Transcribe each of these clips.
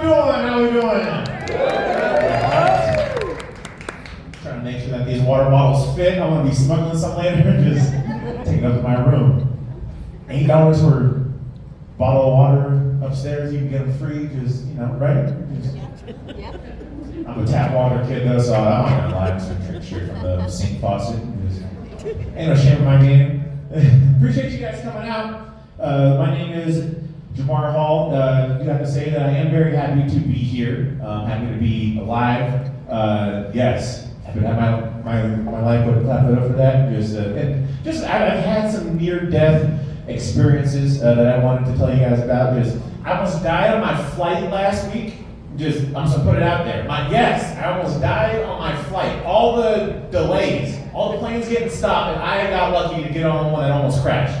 we doing? How we doing? Trying to make sure that these water bottles fit. I want to be smuggling some later and just take it up to my room. $8 for a bottle of water upstairs. You can get them free. Just, right? I'm a tap water kid though, so I'm not gonna lie. I'm just gonna drink straight from the sink faucet. Ain't no shame in my game. Appreciate you guys coming out. My name is Jamar Hall. You have to say that I am very happy to be here. Happy to be alive. Yes, happy to have my life. But clap it up for that. I've had some near-death experiences that I wanted to tell you guys about. I almost died on my flight last week. I'm just gonna put it out there. I almost died on my flight. All the delays, all the planes getting stopped, and I got lucky to get on one that almost crashed.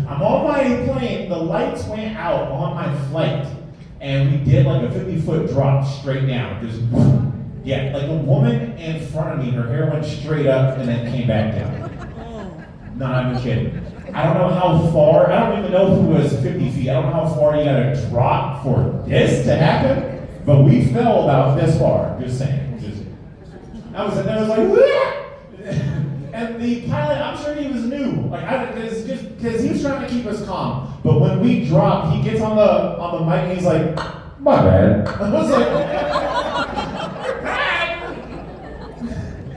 I'm on my plane, the lights went out on my flight, and we did like a 50-foot drop straight down. Like a woman in front of me, her hair went straight up and then came back down. Not even kidding. I don't know how far, I don't even know if it was 50 feet. I don't know how far you gotta drop for this to happen, but we fell about this far, just saying. I was like, Wah! And the pilot, I'm sure he was new, because he was trying to keep us calm. But when we dropped, he gets on the mic and he's like, my bad. I was like,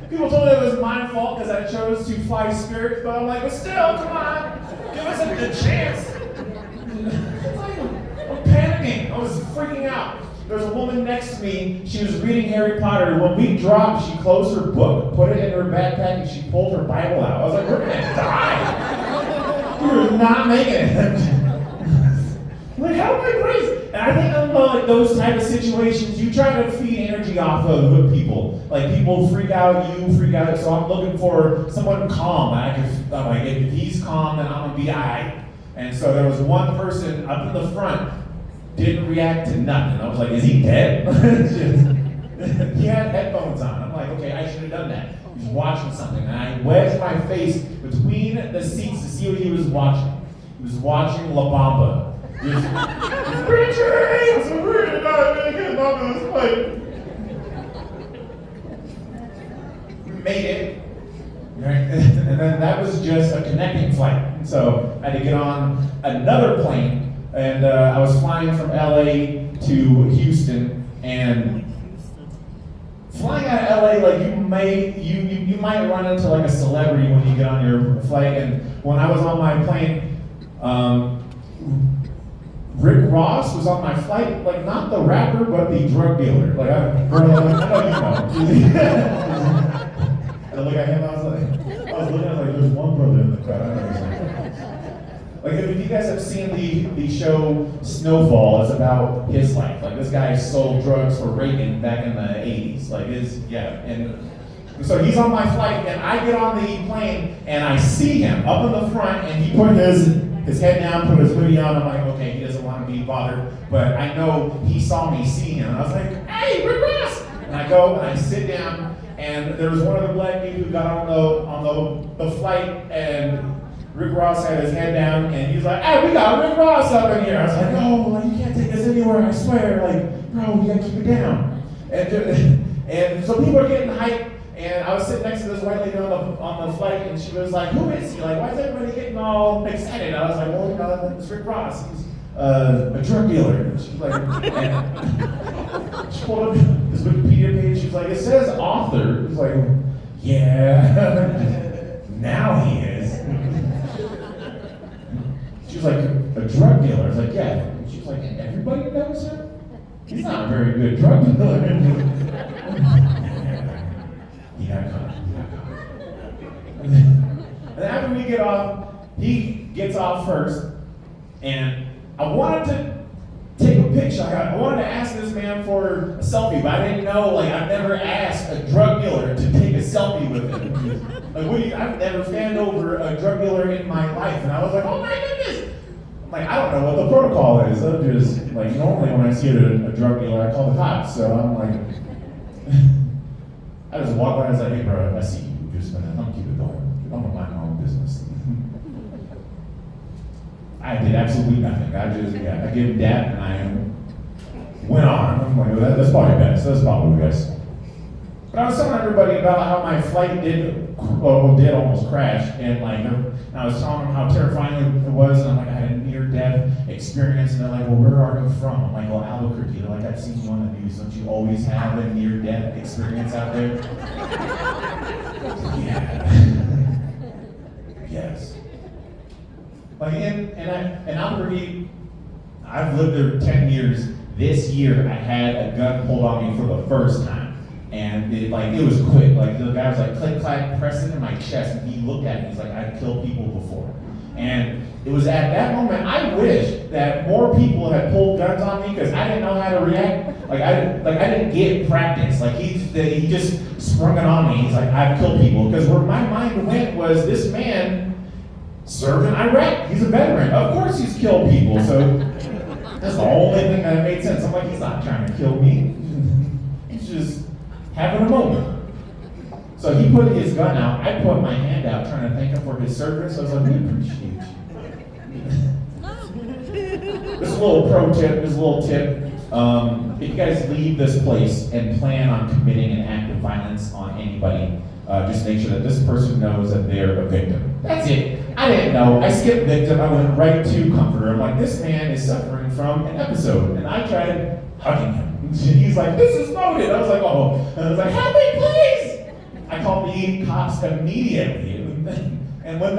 people told me it was my fault because I chose to fly Spirit, but I'm like, but still, come on, give us a good chance. I'm panicking, I was freaking out. There was a woman next to me, she was reading Harry Potter. When we dropped, she closed her book, put it in her backpack, and she pulled her Bible out. I was like, we're gonna die. We're not making it. Like, how am I crazy? And I think in those type of situations, you try to feed energy off of people. Like, people freak out, you freak out. So I'm looking for someone calm. I'm like, if he's calm, then I'm gonna be alright. And so there was one person up in the front, didn't react to nothing. I was like, is he dead? He had headphones on. I'm like, okay, I should have done that. He was watching something, and I wedged my face between the seats to see what he was watching. He was watching La Bamba. Richard! I'm really not getting off of this plane. We made it. Right? And then that was just a connecting flight. So I had to get on another plane. And I was flying from LA to Houston, and flying out of LA, like you might run into like a celebrity when you get on your flight. And when I was on my plane, Rick Ross was on my flight, like not the rapper, but the drug dealer. Like I know you know. I look at him, I was looking, there's one brother in the crowd. I know he's like, if you guys have seen the show Snowfall, it's about his life. Like, this guy sold drugs for Reagan back in the 80s. And so he's on my flight, and I get on the plane, and I see him up in the front, and he put his head down, put his hoodie on. I'm like, okay, he doesn't want to be bothered, but I know he saw me see him. And I was like, hey, Rick Ross! And I go, and I sit down, and there was one of the black dudes who got on the flight, and Rick Ross had his head down, and he was like, hey, we got Rick Ross up in here. I was like, oh, you can't take us anywhere, I swear. Like, bro, you gotta keep it down. And so people are getting hyped, and I was sitting next to this white lady on the flight, and she was like, who is he? Like, why is everybody getting all excited? I was like, well, it's Rick Ross. He's a drug dealer. And she's like, and she pulled up his Wikipedia page. She's like, it says author. It's like, yeah, now he is. She was like, a drug dealer. I was like, yeah. And she was like, and everybody knows him? He's not a very good drug dealer. He got caught. And after we get off, he gets off first, and I wanted to take a picture. I wanted to ask this man for a selfie, but I didn't know, I've never asked a drug dealer to take a selfie with him. I've never fanned over a drug dealer in my life, and I was like, oh my goodness! I don't know what the protocol is. I'm just, normally when I see a drug dealer, I call the cops, so I'm like, I just walk by and I was like, hey bro, I see you, I'm gonna keep it going. I'm gonna mind my own business. I I did absolutely nothing. I just, I gave him that and I went on. I'm like, well, that's probably best. That's probably best. But I was telling everybody about how my flight did almost crash, and like I was telling them how terrifying it was, and I'm like, I had a near-death experience, and they're like, well, where are you from? I'm like, well, Albuquerque. They're like, I've seen you on the news. Don't you always have a near-death experience out there? Yeah. Yes. Like in Albuquerque, I've lived there 10 years. This year, I had a gun pulled on me for the first time. And it was quick. Like the guy was like click clack pressing in my chest, and he looked at me. He's like, I've killed people before. And it was at that moment I wish that more people had pulled guns on me because I didn't know how to react. I didn't get practice. Like he just sprung it on me. He's like, I've killed people. Because where my mind went was this man served in Iraq. He's a veteran. Of course he's killed people. So that's the only thing that made sense. I'm like, he's not trying to kill me. He's just having a moment. So he put his gun out. I put my hand out trying to thank him for his service. I was like, we appreciate you. This is a little pro tip, this is a little tip. If you guys leave this place and plan on committing an act of violence on anybody, just make sure that this person knows that they're a victim. That's it. I didn't know. I skipped victim. I went right to comforter. I'm like, this man is suffering from an episode. And I tried hugging him. He's like, this is loaded. I was like, oh. And I was like, help me, please. I called the cops immediately. And when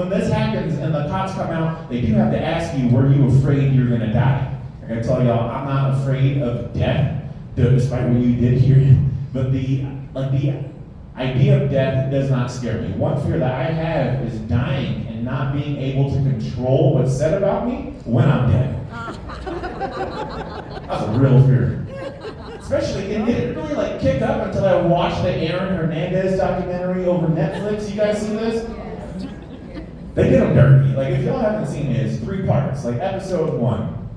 this happens and the cops come out, they do have to ask you, were you afraid you're gonna die? I gotta tell y'all, I'm not afraid of death, despite what you did here. But the idea of death does not scare me. One fear that I have is dying and not being able to control what's said about me when I'm dead. That's a real fear. Especially, it didn't really kick up until I watched the Aaron Hernandez documentary over Netflix. You guys seen this? They did him dirty. If y'all haven't seen it, it's 3 parts. Episode 1,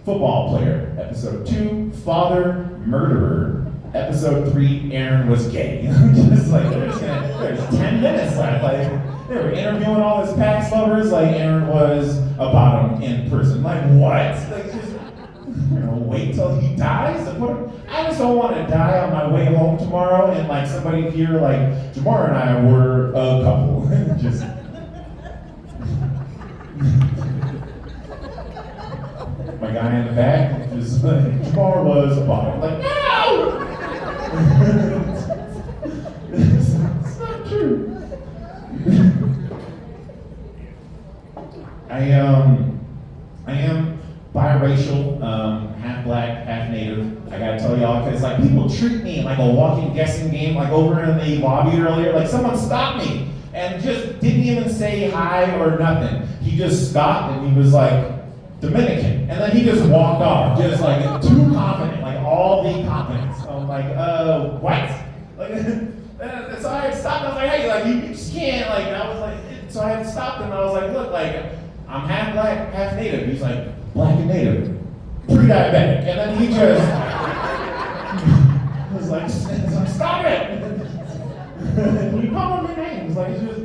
football player. Episode 2, father, murderer. Episode 3, Aaron was gay. Just there's 10 minutes left. They were interviewing all his past lovers like Aaron was a bottom in prison. What? Wait till he dies? I just don't want to die on my way home tomorrow and somebody hear Jamar and I were a couple. Just my guy in the back just Jamar was a bottom. No! It's not true. I am biracial, half black, half native. I gotta tell y'all, because people treat me like a walking guessing game. Over in the lobby earlier, someone stopped me and just didn't even say hi or nothing. He just stopped and he was Dominican, and then he just walked off, just too confident, all the confidence. I'm what? So I had stopped. I was hey, you just can't. I was so I had stopped him. I was look, I'm half black, half native. He's black and native, pre-diabetic, and then he just was stop it. You call him your names, it's just.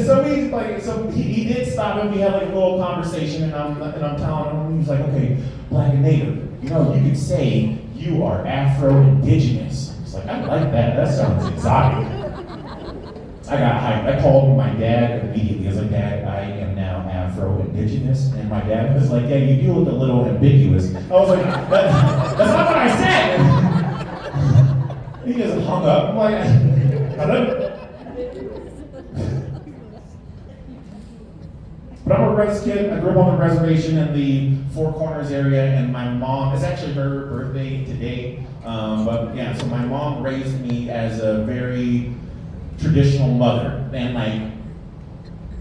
So he did stop him. We had a little conversation, and I'm telling him, he was okay, black and native. You could say you are Afro-Indigenous. It's I like that. That sounds exotic. I got hyped. I called my dad immediately. I was Dad, I am now Afro-Indigenous. And my dad was yeah, you do look a little ambiguous. I was that's not what I said. He just hung up. I'm hello? But I'm a res kid. I grew up on the reservation in the Four Corners area, and my mom, it's actually her birthday today. So my mom raised me as a very traditional mother. And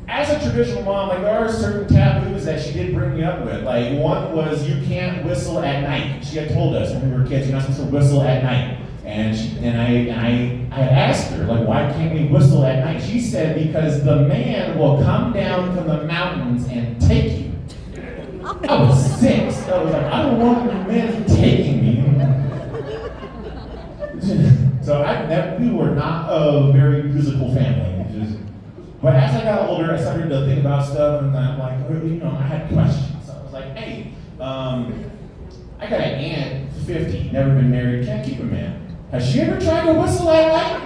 as a traditional mom, there are certain taboos that she did bring me up with. One was you can't whistle at night. She had told us when we were kids, you're not supposed to whistle at night. And I asked her, why can't we whistle at night? She said, because the man will come down from the mountains and take you. I was 6. I was I don't want the men taking me. So we were not a very musical family. But as I got older, I started to think about stuff, and I'm like, I had questions. So I was like, hey, I got an aunt, 50, never been married, can't keep a man. Has she ever tried to whistle at night?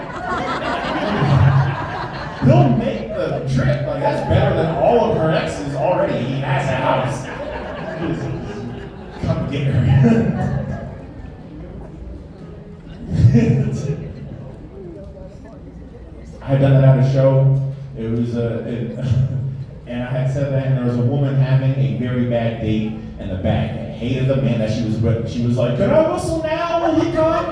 He'll make the trip. Like, that's better than all of her exes already. He has a house. Come get her. I had done that at a show. It was and I had said that, and there was a woman having a very bad date in the back and hated the man that she was with. She was like, "Can I whistle now? Will he come?"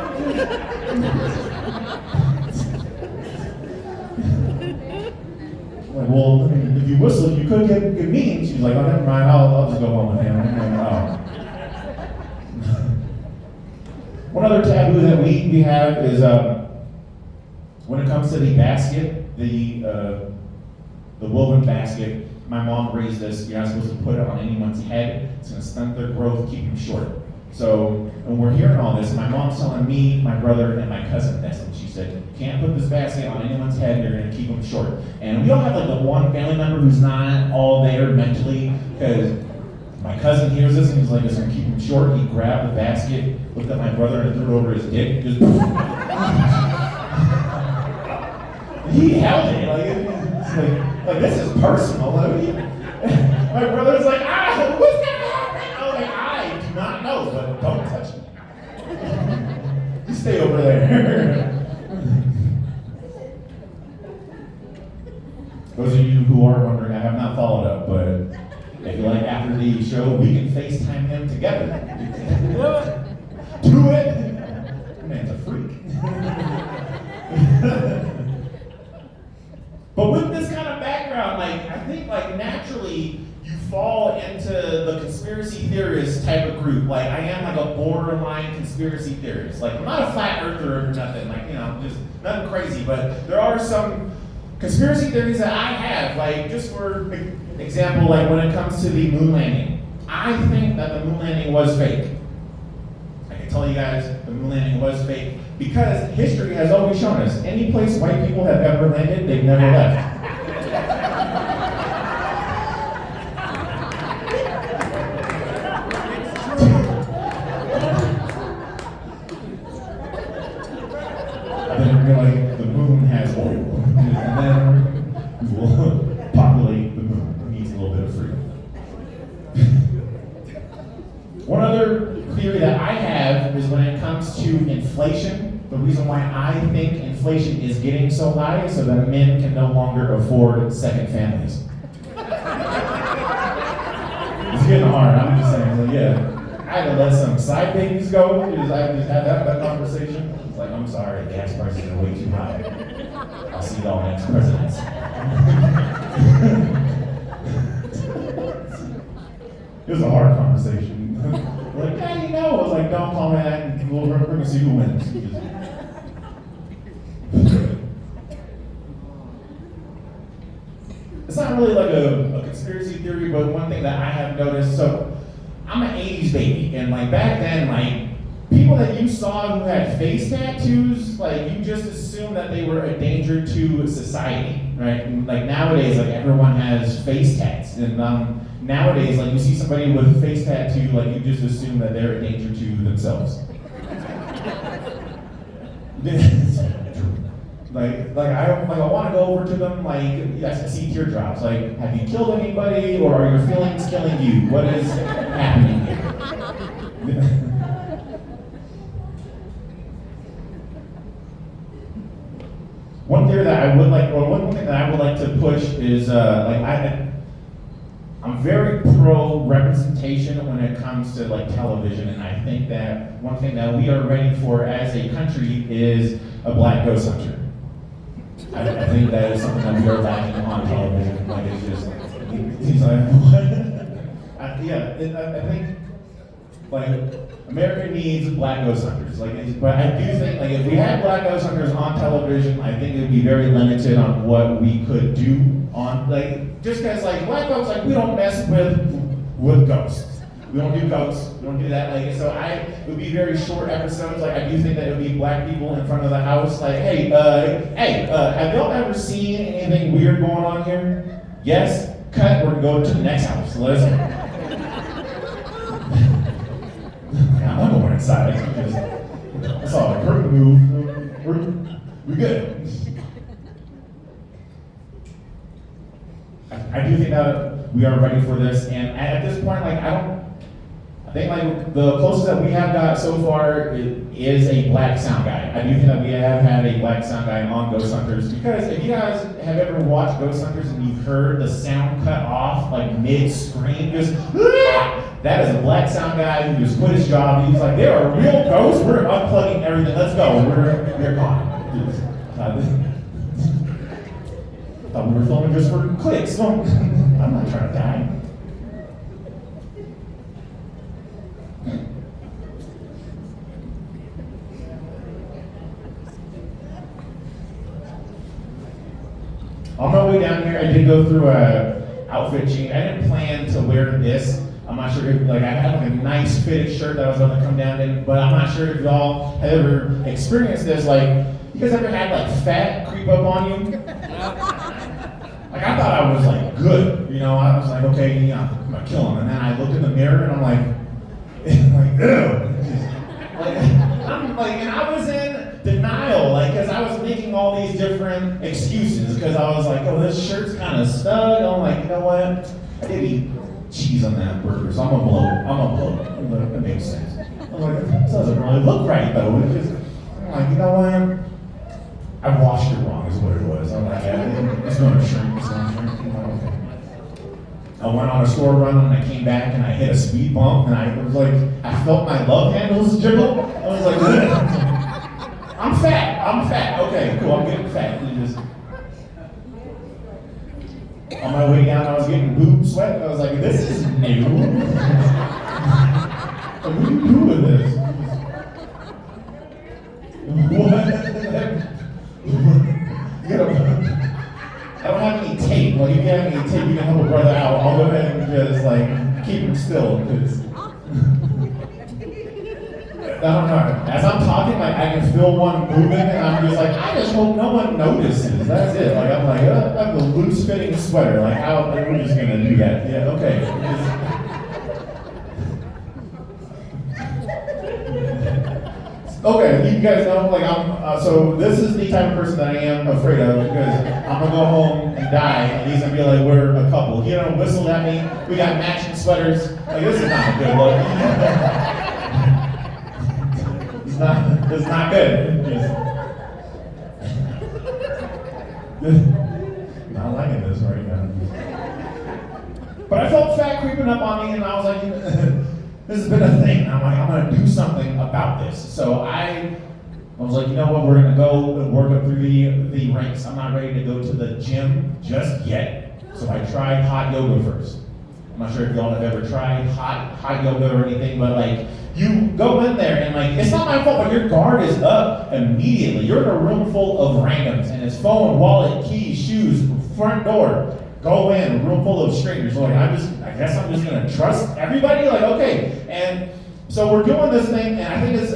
Like, well, if you whistle, you could get mean. She was like, "Oh, never mind. I'll just go home with him." One other taboo that we have is when it comes to the basket, the woven basket. My mom raised this. You're not supposed to put it on anyone's head. It's going to stunt their growth, keep them short. So when we're hearing all this, my mom's telling me, my brother, and my cousin this, and she said, "You can't put this basket on anyone's head. You're going to keep them short." And we all have like the one family member who's not all there mentally, because my cousin hears this and he's like, "It's going to keep him short." He grabbed the basket, looked at my brother, and threw it over his dick. Just he held it like this is personal. I mean, my brother's like, what's gonna happen? I was like, I do not know, but don't touch me. You stay over there. Those of you who are wondering, I have not followed up, but if you like after the show, we can FaceTime him together. Do it. That man's a freak. But with this kind of background, like, I think like naturally you fall into the conspiracy theorist type of group. Like, I am like a borderline conspiracy theorist. Like, I'm not a flat earther or nothing, like, just nothing crazy, but there are some conspiracy theories that I have, like, just for example, like when it comes to the moon landing. I think that the moon landing was fake. I can tell you guys the moon landing was fake. Because history has always shown us, any place white people have ever landed, they've never left. And then we're like, the moon has oil. And then we will populate the moon. It needs a little bit of freedom. One other theory that I have is when it comes to inflation. The reason why I think inflation is getting so high is so that men can no longer afford second families. It's getting hard, I'm just saying, like, yeah. I had to let some side babies go because I just had that conversation. It's like, I'm sorry, gas prices are way too high. I'll see y'all next presidents. It was a hard conversation. Like, how do you know? I was like, don't call me that, and we're going to see who wins. It's not really like a conspiracy theory, but one thing that I have noticed, so I'm an 80s baby, and like back then, like, people that you saw who had face tattoos, like, you just assumed that they were a danger to society, right? And like nowadays, like, everyone has face tats, and nowadays, like, you see somebody with a face tattoo, like, you just assume that they're a danger to themselves. Like I want to go over to them, like, yes, I see teardrops. Like, have you killed anybody, or are your feelings killing you? What is happening here? One theory that I would like, or one thing that I would like to push is, I'm very pro representation when it comes to like television, and I think that one thing that we are ready for as a country is a black ghost hunter. I think that is something that we are lacking on television. Like, it's just, he's like, what? I think like America needs black ghost hunters. Like, but I do think like if we had black ghost hunters on television, I think it would be very limited on what we could do on like just because like black folks like we don't mess with ghosts. We don't do goats. We don't do that. Like, so it would be very short episodes. Like, I do think that it would be black people in front of the house. Like, hey, have y'all ever seen anything weird going on here? Yes? Cut. We're gonna go to the next house. Listen. I'm going inside. I saw a curtain move. We're good. I do think that we are ready for this, and at this point, like, I think like the closest that we have got so far is a black sound guy. I do think that we have had a black sound guy on Ghost Hunters, because if you guys have ever watched Ghost Hunters and you've heard the sound cut off like mid-scream, just that is a black sound guy who just quit his job. He's like, there are real ghosts. We're unplugging everything. Let's go. We're gone. Thought we were filming just for clicks. No, I'm not trying to die. On my way down here, I did go through a outfit change. I didn't plan to wear this. I'm not sure if, like, I had like a nice fitted shirt that I was going to come down in, but I'm not sure if y'all have ever experienced this. Like, you guys ever had like fat creep up on you? Like, I thought I was like good, you know. I was like, okay, yeah, I'm gonna kill him. And then I looked in the mirror and I'm like, ew. And I was in denial, like, because I was making all these different excuses, because I was like, oh, this shirt's kind of snug. I'm like, you know what? I did eat cheese on that burger, so I'm gonna blow. That makes sense. I'm like, this doesn't really look right though. I'm like, you know what? I washed it wrong, is what it was. I'm like, yeah, it's going to shrink. Okay. I went on a store run and I came back and I hit a speed bump and I was like, I felt my love handles jiggle. I was like, I'm fat. Okay, cool, I'm getting fat. On my way down, I was getting boob sweat. I was like, this is new. What do you do with this? What? I don't have any tape. Like, if you have any tape, you can help a brother out. I'll go ahead and just like keep him still, because I don't know. As I'm talking, like, I can feel one moving, and I'm just like, I just hope no one notices. That's it. Like, I'm like, I have a loose fitting sweater. Like, how we're just gonna do that? Yeah, okay. Okay, you guys know, like, so this is the type of person that I am afraid of, because I'm gonna go home and die, and he's gonna be like, we're a couple. He don't whistle at me, we got matching sweaters. Like, this is not a good look. It's not good. Not liking this right now. But I felt fat creeping up on me, and I was like, this has been a thing. I'm like, I'm gonna do something about this. So I was like, you know what, we're gonna go and work up through the ranks. I'm not ready to go to the gym just yet. So I tried hot yoga first. I'm not sure if y'all have ever tried hot yoga or anything, but like, you go in there and like, it's not my fault, but your guard is up immediately. You're in a room full of randoms, and it's phone, wallet, keys, shoes, front door. Go in, a room full of strangers. Like, I guess I'm just gonna trust everybody. Like, okay. And so we're doing this thing, and I think it's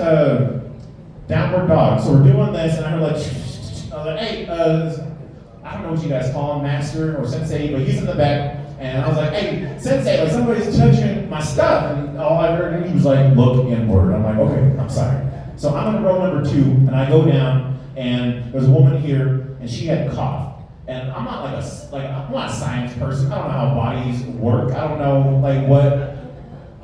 downward dog. So we're doing this, and I heard like, I was like, hey, I don't know what you guys call him, master or sensei, but he's in the back. And I was like, hey, sensei, like, somebody's touching my stuff. And all I heard, and he was like, look inward. I'm like, okay, I'm sorry. So I'm in row number 2, and I go down, and there's a woman here, and she had cough. And I'm not I'm not a science person. I don't know how bodies work. I don't know like what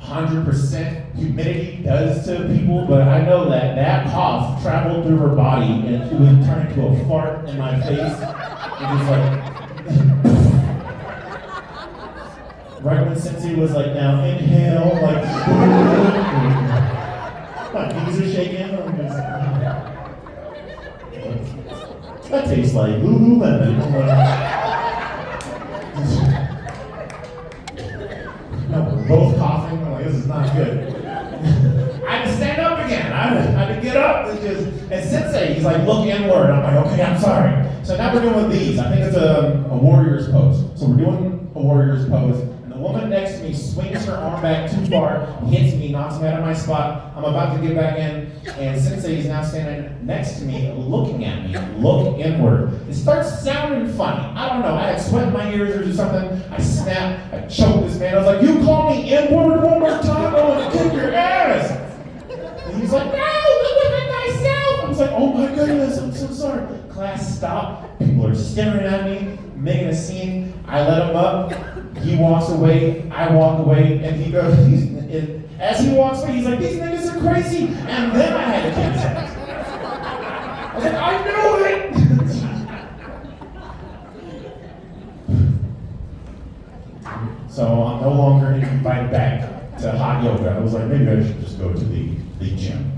100% humidity does to people, but I know that cough traveled through her body and it would turn into a fart in my face. It was like right when Sensei was like, now inhale, like my knees are shaking. I'm just, that tastes like Lululemon. We're both coughing. I'm like, this is not good. I had to stand up again. I had to get up. And Sensei, he's like, look inward. I'm like, okay, I'm sorry. So now we're doing these. I think it's a warrior's pose. So we're doing a warrior's pose. And The woman next to me swings her arm back too far, hits me, knocks me out of my spot. I'm about to get back in, and Sensei is now standing next to me, looking at me, look inward. It starts sounding funny. I don't know, I had sweat in my ears or something. I snapped, I choked this man. I was like, you call me inward one more time, I'm gonna kick your ass. And he's like, no, look at myself. I was like, oh my goodness, I'm so sorry. Class stopped, people are staring at me, making a scene. I let him up, he walks away, I walk away, and he goes, as he walks away, he's like, these niggas are crazy. And then I had to kick sex. I was like, I knew it! So I'm no longer invited back to hot yoga. I was like, maybe I should just go to the gym.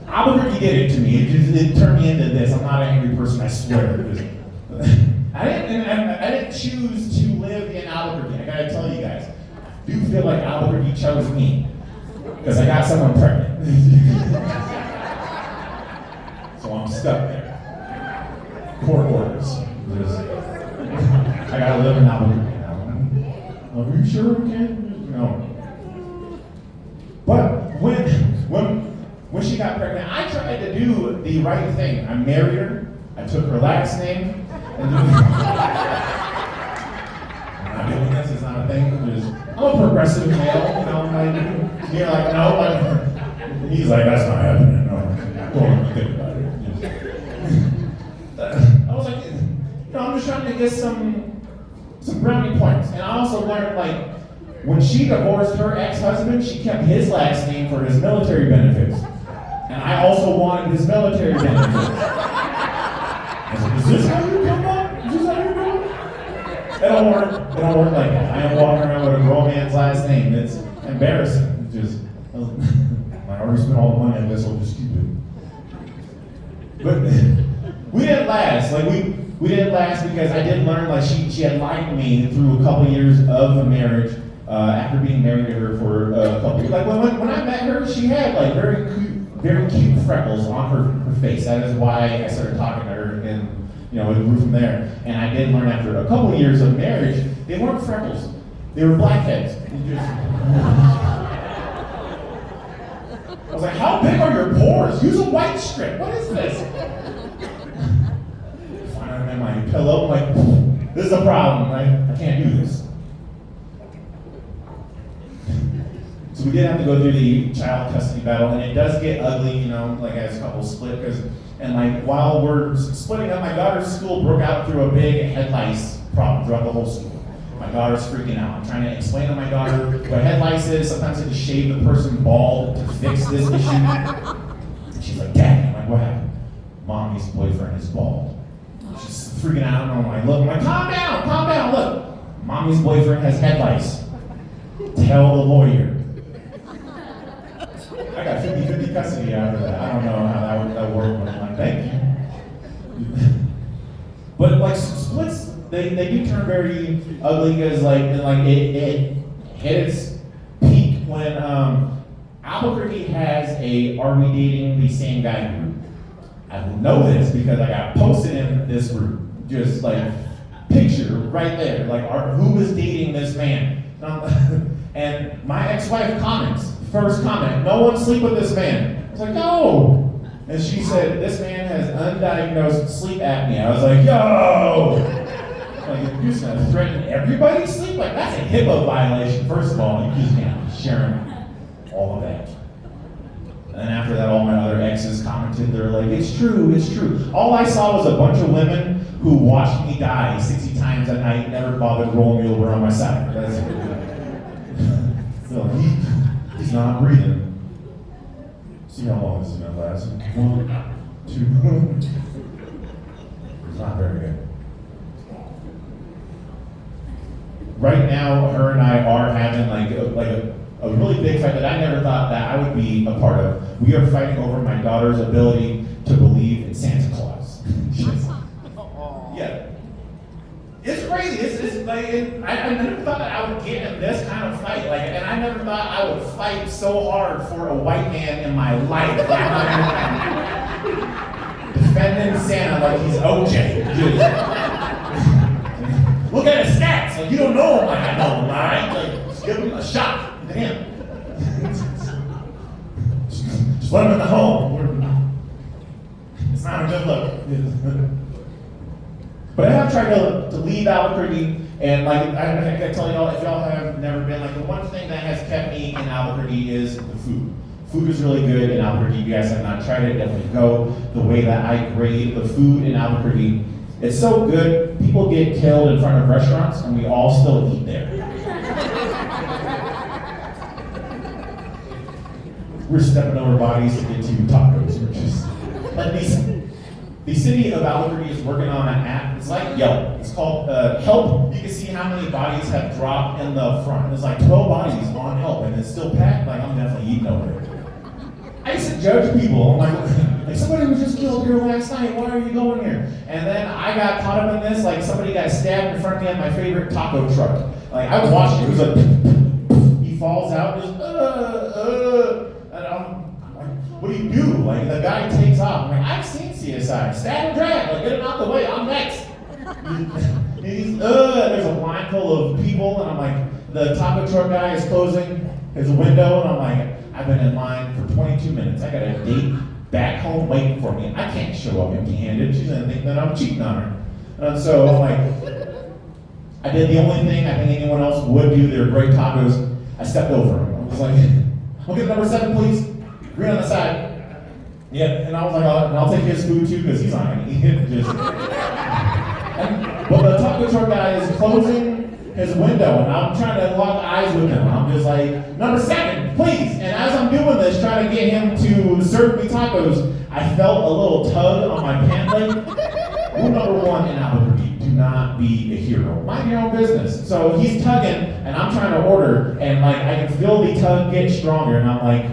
Albuquerque did it to me. It turned me into this. I'm not an angry person, I swear. I didn't choose to live in Albuquerque. I gotta tell you guys, I do feel like Albuquerque chose me because I got someone pregnant. So I'm stuck there. Court orders. I gotta live in Albuquerque now. Are you sure we can? No. But when she got pregnant, I tried to do the right thing. I married her. I took her last name. I'm not doing this. It's not a thing. I'm a progressive male. You know, you're like, no. He's like, that's not happening. No, go on, think about it. I was like, I'm just trying to get some brownie points. And I also learned, like, when she divorced her ex-husband, she kept his last name for his military benefits. And I also wanted his military benefits. I was like, is this how you come up? Is this how you do it? It don't work like that. I am walking around with a grown man's last name. It's embarrassing. I already spent all the money on this, I'll just keep it. But we didn't last. Like, we didn't last because I did learn, like, she had lied to me through a couple years of a marriage. After being married to her for a couple years. Like, when I met her, she had, like, very cute freckles on her face. That is why I started talking to her, and, it grew from there. And I did learn after a couple years of marriage, they weren't freckles. They were blackheads. I was like, how big are your pores? Use a white strip. What is this? Finally, I'm in my pillow. I'm like, this is a problem, right? I can't do this. So we did have to go through the child custody battle, and it does get ugly, like as couples split, while we're splitting up, my daughter's school broke out through a big head lice problem throughout the whole school. My daughter's freaking out. I'm trying to explain to my daughter what head lice is. Sometimes I have to shave the person bald to fix this issue. And she's like, Dad, I'm like, what happened? Mommy's boyfriend is bald. She's freaking out, and I'm like, calm down, look. Mommy's boyfriend has head lice. Tell the lawyer. I got 50-50 custody after that. I don't know how that would work, but I'm like, thank you. But like splits, they do turn very ugly because it hit its peak when Albuquerque has a Are We Dating the Same Guy group. I know this because I got posted in this group, just like picture right there, like who was dating this man. And my ex-wife comments, first comment, no one sleep with this man. I was like, no. And she said, this man has undiagnosed sleep apnea. I was like, yo. Like, you're just gonna threaten everybody's sleep? Like, that's a HIPAA violation. First of all, you just can't be sharing all of that. And then after that, all my other exes commented, they're like, it's true. All I saw was a bunch of women who watched me die 60 times a night, never bothered rolling me over on my side. That's it. So he's not breathing. See how long this is gonna last. 1, 2. It's not very good. Right now, her and I are having a really big fight that I never thought that I would be a part of. We are fighting over my daughter's ability to believe in Santa Claus. Yeah. It's crazy. It's like, I never thought that I would get in this kind of fight. And I never thought I would fight so hard for a white man in my life. Defending Santa like he's OJ. Look at his stats. Like, you don't know him. Like, I know him, all right? Like, just give him a shot. Damn. Just let him in the home. It's not a good look. But I have tried to leave Albuquerque, and like I can tell y'all, if y'all have never been, like the one thing that has kept me in Albuquerque is the food. Food is really good in Albuquerque. If you guys have not tried it, definitely go. The way that I grade the food in Albuquerque, it's so good. People get killed in front of restaurants, and we all still eat there. We're stepping over bodies to get to tacos. We're just like the city of Albuquerque is working on an app. It's like Yelp. It's called Help. You can see how many bodies have dropped in the front. There's like 12 bodies on Help, and it's still packed. Like, I'm definitely eating over it. I used to judge people. I'm like somebody was just killed here last night. Why are you going here? And then I got caught up in this. Like, somebody got stabbed in front of me at my favorite taco truck. Like, I watched it. It was like, he falls out, just, and I'm like, what do you do? Like, the guy takes off. I'm like, I've seen CSI. Stab and drag. Like, get him out the way. I'm next. There's a line full of people, and I'm like, the taco truck guy is closing his window, and I'm like, I've been in line for 22 minutes. I got a date back home waiting for me. I can't show up empty-handed. She's gonna think that I'm cheating on her. And so I'm like, I did the only thing I think anyone else would do. They were great tacos. I stepped over them. I was like, I'll get number 7, please. Green on the side. Yeah, and I was like, and I'll take his food too, because he's not gonna eat it. But the taco truck guy is closing his window, and I'm trying to lock eyes with him. I'm just like, number 7, please. And as I'm doing this, trying to get him to serve me tacos, I felt a little tug on my pant leg. Rule number 1 in Albuquerque: do not be a hero. Mind your own business. So he's tugging, and I'm trying to order, and like I can feel the tug get stronger, and I'm like,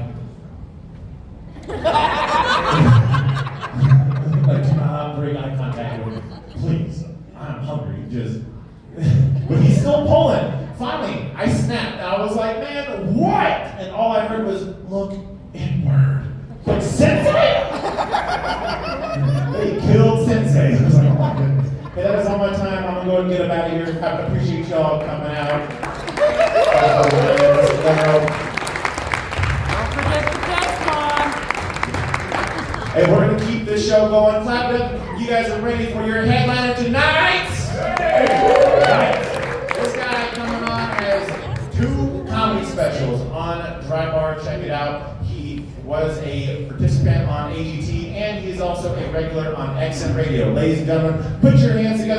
like, do not break eye contact with me, please. I'm hungry. Just. But he's still pulling. Finally, I snapped. I was like, man, what? And all I heard was, look inward. Like, Sensei? They killed Sensei. I was like, oh my goodness. Hey, that is all my time. I'm going to go and get him out of here. I appreciate y'all coming out. Don't forget the text, Mom. Hey, we're going to keep this show going. Clap it up. You guys are ready for your headliner tonight? Right. This guy coming on has 2 comedy specials on Dry Bar. Check it out. He was a participant on AGT, and he's also a regular on XM Radio. Ladies and gentlemen, put your hands together.